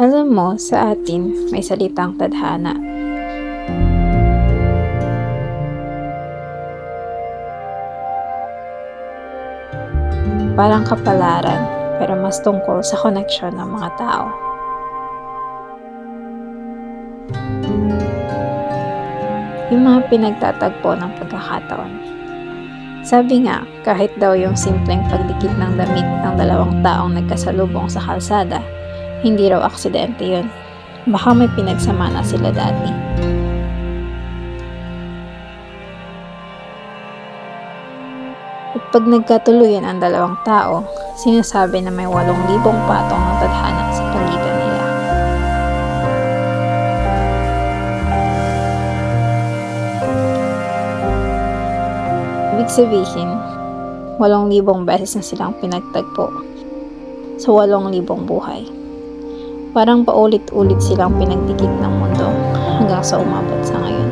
Alam mo, sa atin may salitang tadhana. Parang kapalaran, pero mas tungkol sa koneksyon ng mga tao. Yung mga pinagtatagpo ng pagkakataon. Sabi nga, kahit daw yung simpleng pagdikit ng damit ng dalawang taong nagkasalubong sa kalsada, hindi raw aksidente yun. Baka may pinagsama na sila dati. At pag nagkatuluyan ang dalawang tao, sinasabi na may 8,000 patong ng tadhana sa pagitan nila. Ibig sabihin, 8,000 beses na silang pinagtagpo sa 8,000 buhay. Parang paulit-ulit silang pinagdikit ng mundo hanggang sa umabot sa ngayon.